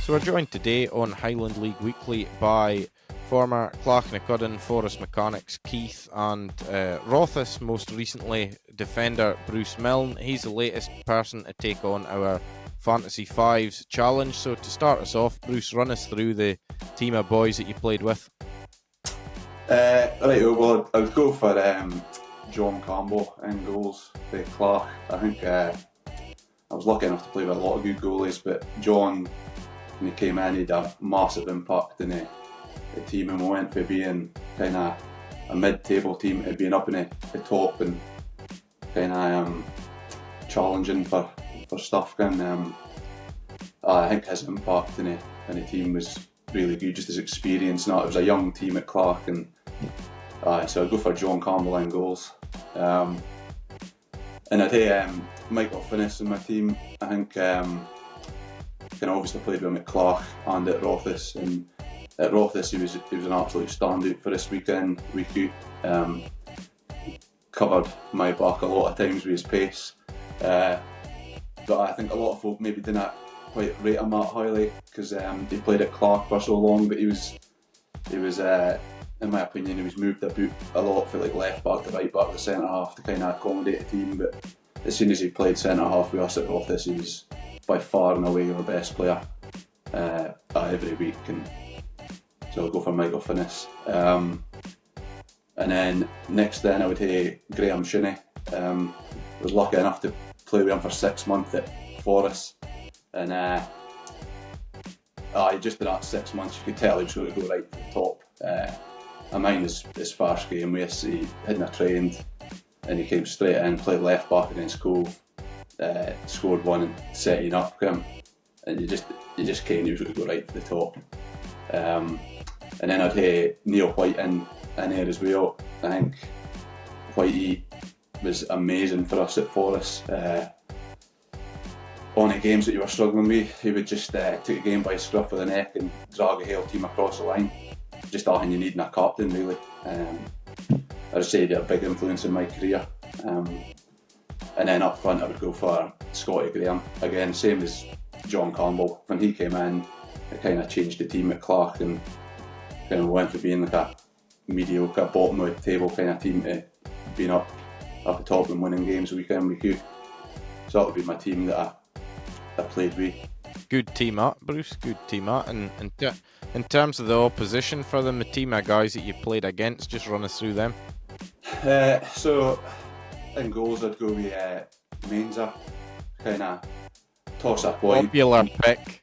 So we're joined today on Highland League Weekly by former Clachnacuddin Forest Mechanics Keith and Rothes, most recently defender Bruce Milne. He's the latest person to take on our Fantasy 5's challenge. So to start us off, Bruce, run us through the team of boys that you played with. Well, I would go for John Campbell in goals for Clark. I think I was lucky enough to play with a lot of good goalies, but John, when he came in, he had a massive impact in the team, and we went for being kind of a mid-table team to being up in the top and kind of challenging for stuff. And I think his impact in the team was really good, just his experience. It was a young team at Clark, and so I'd go for John Campbell in goals. And I'd say Michael Finnis in my team. I think kind of obviously played with him at Clark and at Rothes, and at Rothes he was an absolute standout for this weekend. Covered my back a lot of times with his pace, but I think a lot of folk maybe didn't quite rate him that highly because he played at Clark for so long, but he was in my opinion, he was moved about a lot for like left back to right back to centre half to kind of accommodate the team. But as soon as he played centre half with us at Rothes, he was by far and away our best player every week, and so I'll go for Michael Finnis. And then next I would say Graham Shinney. Was lucky enough to play with him for 6 months at Forest, and just in that 6 months you could tell he was going to go right to the top. I mind his first game where he hadn't trained and he came straight in, played left back against Cove, scored one and setting up him, and you just came, he was going to go right to the top. And then I'd say Neil White in there as well. I think Whitey was amazing for us at Forest. On the games that you were struggling with, he would just take a game by the scruff of the neck and drag a whole team across the line. Just everything you need in a captain, really. I'd say he had a big influence in my career. And then up front I would go for Scotty Graham. Again, same as John Campbell. When he came in, it kind of changed the team at Clark and kind of went from being like a mediocre, bottom of the table kind of team to being up the top and winning games week in, week out. So that would be my team that I played with. Good team up, Bruce. Good team up. And in terms of the opposition for them, the team of guys that you played against, just run us through them. So in goals I'd go with Mainzer. Kind of toss a coin. Popular pick.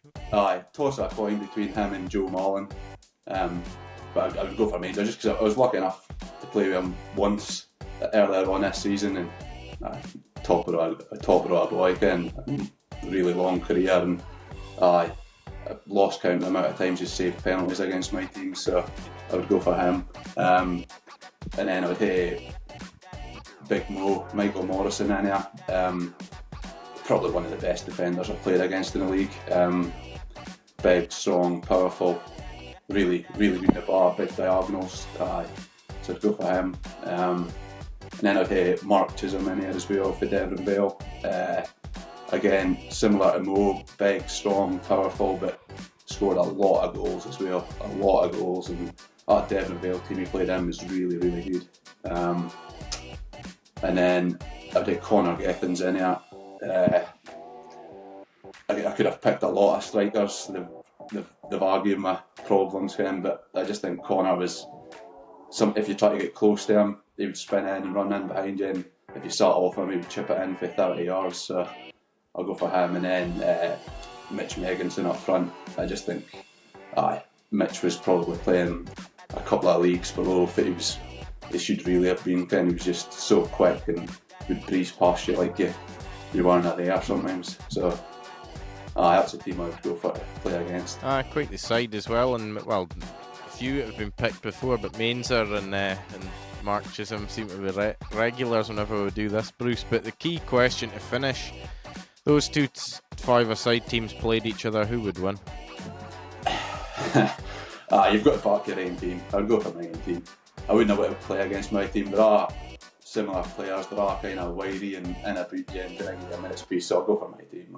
Toss a coin between him and Joe Mullen. But I would go for Mainzer just because I was lucky enough to play with him once earlier on this season, and top of a boy, and really long career, and I lost count the amount of times he saved penalties against my team, so I would go for him. And then I would hit Big Mo, Michael Morrison in there. Probably one of the best defenders I've played against in the league. Big, strong, powerful, really good in the bar, big diagonals. So I'd go for him. And then I'd hit Mark Chisholm in there as well for Devon Vale. Again, similar to Mo, big, strong, powerful, but scored a lot of goals as well. A lot of goals, and that Devon Vale team he played in was really good. And then I'd hit Connor Gethins in there. I could have picked a lot of strikers. They've argued my problems for him, but I just think Connor was if you try to get close to him, he would spin in and run in behind you, and if you sat off him, he would chip it in for 30 yards. So I'll go for him. And then Mitch Megginson up front. I just think Mitch was probably playing a couple of leagues below what he should really have been. He was just so quick and would breeze past you like you weren't there sometimes. So that's a team I would go for to play against. Quite the side as well, and well, a few have been picked before, but Mainzer and Mark Chisholm seem to be regulars whenever we do this, Bruce. But the key question to finish, those two five-a-side teams played each other, who would win? You've got to back your own team. I would go for my own team. I wouldn't have wanted to play against my team. There are similar players, there are kind of wiry and in a boot and giving you a minute's piece, so I'll go for my team.